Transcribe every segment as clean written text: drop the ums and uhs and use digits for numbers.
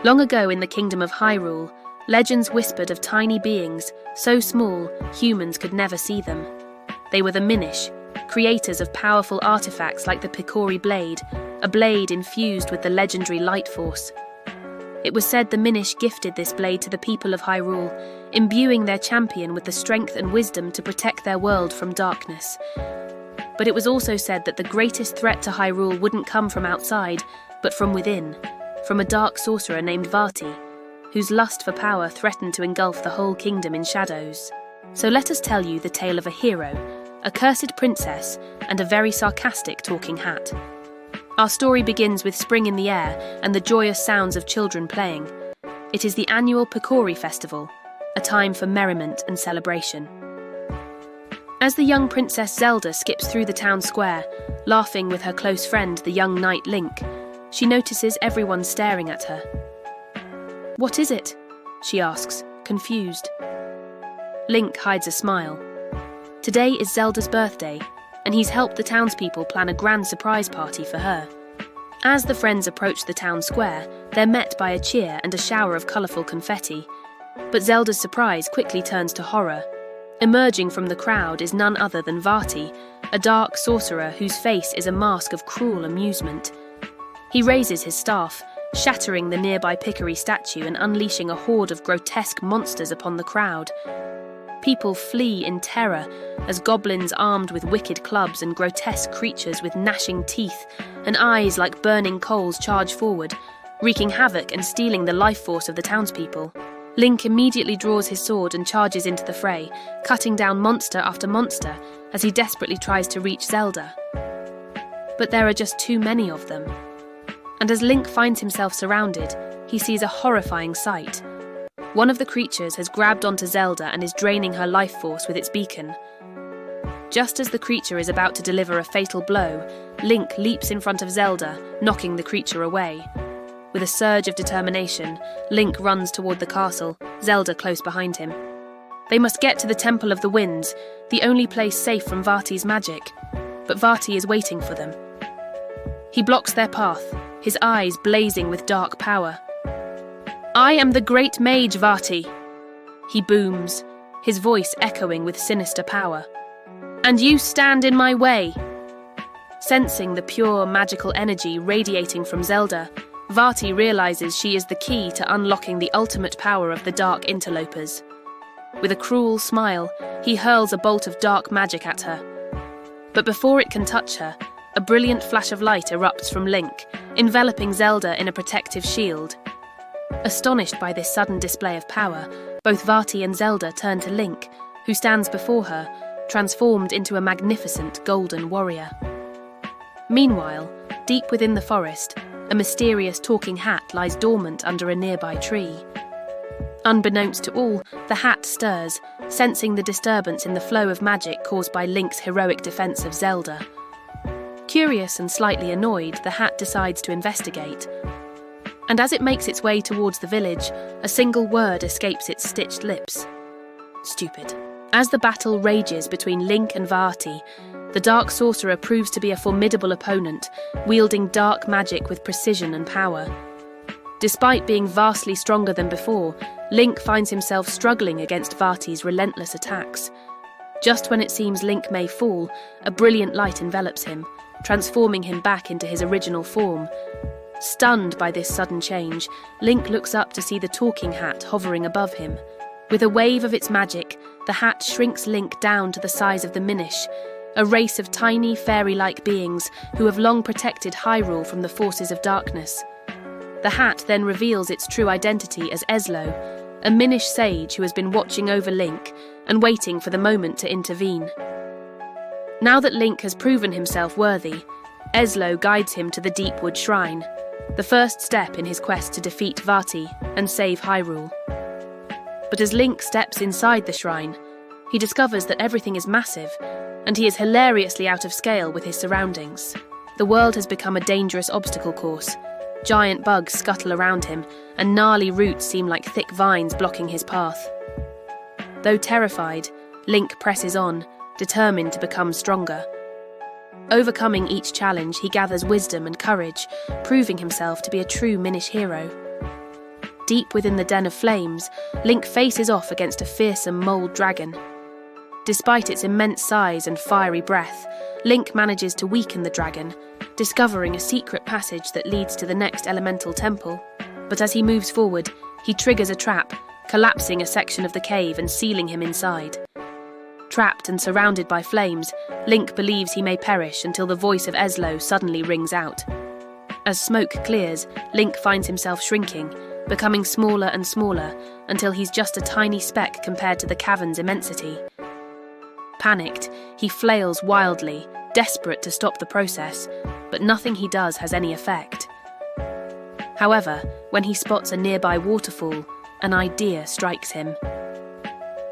Long ago in the kingdom of Hyrule, legends whispered of tiny beings, so small humans could never see them. They were the Minish, creators of powerful artifacts like the Picori blade, a blade infused with the legendary light force. It was said the Minish gifted this blade to the people of Hyrule, imbuing their champion with the strength and wisdom to protect their world from darkness. But it was also said that the greatest threat to Hyrule wouldn't come from outside, but from within, from a dark sorcerer named Vati, whose lust for power threatened to engulf the whole kingdom in shadows. So let us tell you the tale of a hero, a cursed princess, and a very sarcastic talking hat. Our story begins with spring in the air and the joyous sounds of children playing. It is the annual Picori festival, a time for merriment and celebration. As the young Princess Zelda skips through the town square, laughing with her close friend, the young knight Link, she notices everyone staring at her. "What is it?" she asks, confused. Link hides a smile. Today is Zelda's birthday, and he's helped the townspeople plan a grand surprise party for her. As the friends approach the town square, they're met by a cheer and a shower of colourful confetti. But Zelda's surprise quickly turns to horror. Emerging from the crowd is none other than Vati, a dark sorcerer whose face is a mask of cruel amusement. He raises his staff, shattering the nearby Picori statue and unleashing a horde of grotesque monsters upon the crowd. People flee in terror as goblins armed with wicked clubs and grotesque creatures with gnashing teeth and eyes like burning coals charge forward, wreaking havoc and stealing the life force of the townspeople. Link immediately draws his sword and charges into the fray, cutting down monster after monster as he desperately tries to reach Zelda. But there are just too many of them. And as Link finds himself surrounded, he sees a horrifying sight. One of the creatures has grabbed onto Zelda and is draining her life force with its beacon. Just as the creature is about to deliver a fatal blow, Link leaps in front of Zelda, knocking the creature away. With a surge of determination, Link runs toward the castle, Zelda close behind him. They must get to the Temple of the Winds, the only place safe from Vati's magic. But Vati is waiting for them. He blocks their path, his eyes blazing with dark power. "I am the great mage, Vati," he booms, his voice echoing with sinister power. "And you stand in my way." Sensing the pure magical energy radiating from Zelda, Vati realizes she is the key to unlocking the ultimate power of the dark interlopers. With a cruel smile, he hurls a bolt of dark magic at her. But before it can touch her, a brilliant flash of light erupts from Link, enveloping Zelda in a protective shield. Astonished by this sudden display of power, both Vati and Zelda turn to Link, who stands before her, transformed into a magnificent golden warrior. Meanwhile, deep within the forest, a mysterious talking hat lies dormant under a nearby tree. Unbeknownst to all, the hat stirs, sensing the disturbance in the flow of magic caused by Link's heroic defense of Zelda. Curious and slightly annoyed, the hat decides to investigate. And as it makes its way towards the village, a single word escapes its stitched lips. Stupid. As the battle rages between Link and Vati, the dark sorcerer proves to be a formidable opponent, wielding dark magic with precision and power. Despite being vastly stronger than before, Link finds himself struggling against Vati's relentless attacks. Just when it seems Link may fall, a brilliant light envelops him, transforming him back into his original form. Stunned by this sudden change, Link looks up to see the talking hat hovering above him. With a wave of its magic, the hat shrinks Link down to the size of the Minish, a race of tiny fairy-like beings who have long protected Hyrule from the forces of darkness. The hat then reveals its true identity as Eslo, a Minish sage who has been watching over Link and waiting for the moment to intervene. Now that Link has proven himself worthy, Eslo guides him to the Deepwood Shrine, the first step in his quest to defeat Vati and save Hyrule. But as Link steps inside the shrine, he discovers that everything is massive, and he is hilariously out of scale with his surroundings. The world has become a dangerous obstacle course. Giant bugs scuttle around him, and gnarly roots seem like thick vines blocking his path. Though terrified, Link presses on, determined to become stronger. Overcoming each challenge, he gathers wisdom and courage, proving himself to be a true Minish hero. Deep within the den of flames, Link faces off against a fearsome mold dragon. Despite its immense size and fiery breath, Link manages to weaken the dragon, discovering a secret passage that leads to the next elemental temple. But as he moves forward, he triggers a trap, collapsing a section of the cave and sealing him inside. Trapped and surrounded by flames, Link believes he may perish until the voice of Eslo suddenly rings out. As smoke clears, Link finds himself shrinking, becoming smaller and smaller until he's just a tiny speck compared to the cavern's immensity. Panicked, he flails wildly, desperate to stop the process, but nothing he does has any effect. However, when he spots a nearby waterfall, an idea strikes him.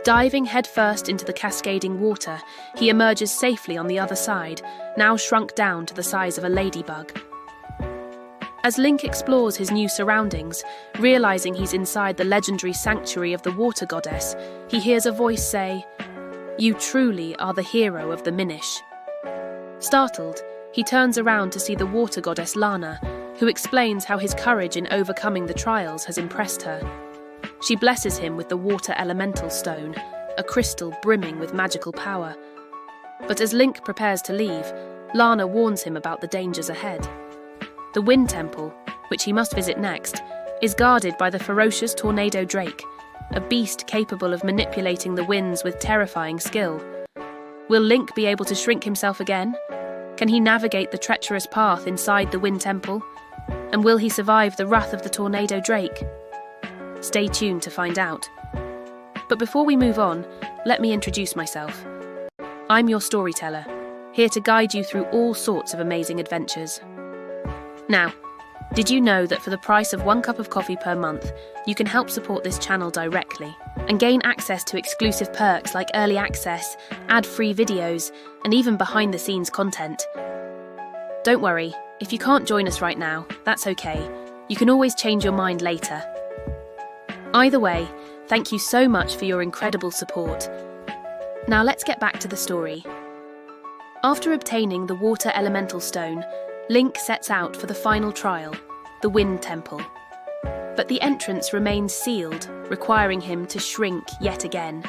Diving headfirst into the cascading water, he emerges safely on the other side, now shrunk down to the size of a ladybug. As Link explores his new surroundings, realizing he's inside the legendary sanctuary of the water goddess, he hears a voice say, "You truly are the hero of the Minish." Startled, he turns around to see the water goddess Lana, who explains how his courage in overcoming the trials has impressed her. She blesses him with the water elemental stone, a crystal brimming with magical power. But as Link prepares to leave, Lana warns him about the dangers ahead. The Wind Temple, which he must visit next, is guarded by the ferocious Tornado Drake, a beast capable of manipulating the winds with terrifying skill. Will Link be able to shrink himself again? Can he navigate the treacherous path inside the Wind Temple? And will he survive the wrath of the Tornado Drake? Stay tuned to find out. But before we move on, let me introduce myself. I'm your storyteller, here to guide you through all sorts of amazing adventures. Now, did you know that for the price of 1 cup of coffee per month, you can help support this channel directly and gain access to exclusive perks like early access, ad-free videos, and even behind-the-scenes content? Don't worry, if you can't join us right now, that's okay. You can always change your mind later. Either way, thank you so much for your incredible support. Now let's get back to the story. After obtaining the water elemental stone, Link sets out for the final trial, the Wind Temple. But the entrance remains sealed, requiring him to shrink yet again.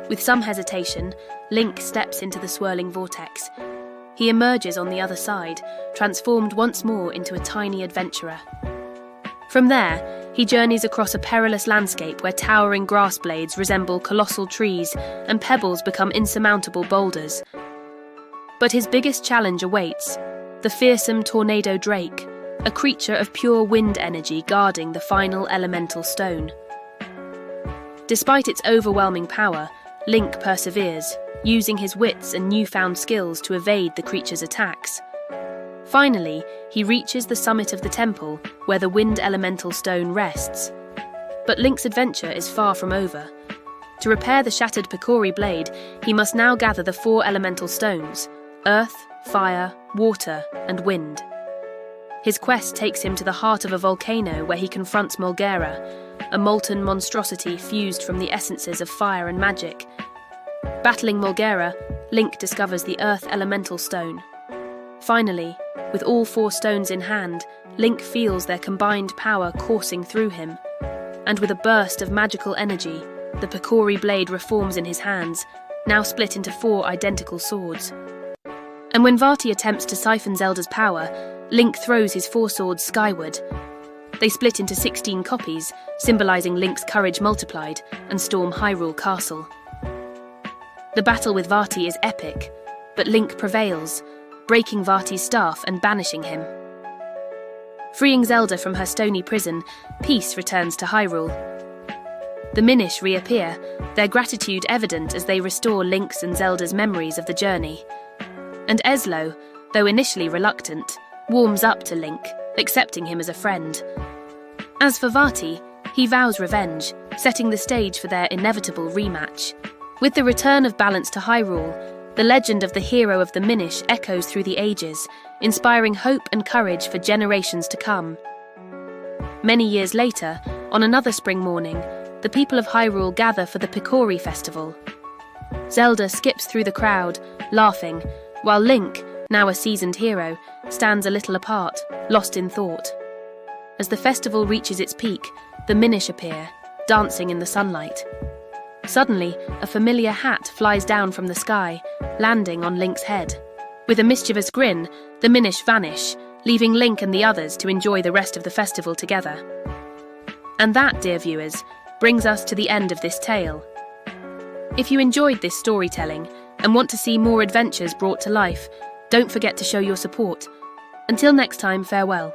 With some hesitation, Link steps into the swirling vortex. He emerges on the other side, transformed once more into a tiny adventurer. From there, he journeys across a perilous landscape where towering grass blades resemble colossal trees and pebbles become insurmountable boulders. But his biggest challenge awaits: the fearsome Tornado Drake, a creature of pure wind energy guarding the final elemental stone. Despite its overwhelming power, Link perseveres, using his wits and newfound skills to evade the creature's attacks. Finally, he reaches the summit of the temple, where the wind elemental stone rests. But Link's adventure is far from over. To repair the shattered Picori blade, he must now gather the 4 elemental stones: earth, fire, water, and wind. His quest takes him to the heart of a volcano where he confronts Mulgera, a molten monstrosity fused from the essences of fire and magic. Battling Mulgera, Link discovers the earth elemental stone. Finally, with all 4 stones in hand, Link feels their combined power coursing through him. And with a burst of magical energy, the Picori blade reforms in his hands, now split into 4 identical swords. And when Vati attempts to siphon Zelda's power, Link throws his 4 swords skyward. They split into 16 copies, symbolising Link's courage multiplied, and storm Hyrule Castle. The battle with Vati is epic, but Link prevails, breaking Vati's staff and banishing him. Freeing Zelda from her stony prison, peace returns to Hyrule. The Minish reappear, their gratitude evident as they restore Link's and Zelda's memories of the journey. And Eslo, though initially reluctant, warms up to Link, accepting him as a friend. As for Vati, he vows revenge, setting the stage for their inevitable rematch. With the return of balance to Hyrule, the legend of the hero of the Minish echoes through the ages, inspiring hope and courage for generations to come. Many years later, on another spring morning, the people of Hyrule gather for the Picori festival. Zelda skips through the crowd, laughing, while Link, now a seasoned hero, stands a little apart, lost in thought. As the festival reaches its peak, the Minish appear, dancing in the sunlight. Suddenly, a familiar hat flies down from the sky, landing on Link's head. With a mischievous grin, the Minish vanish, leaving Link and the others to enjoy the rest of the festival together. And that, dear viewers, brings us to the end of this tale. If you enjoyed this storytelling and want to see more adventures brought to life, don't forget to show your support. Until next time, farewell.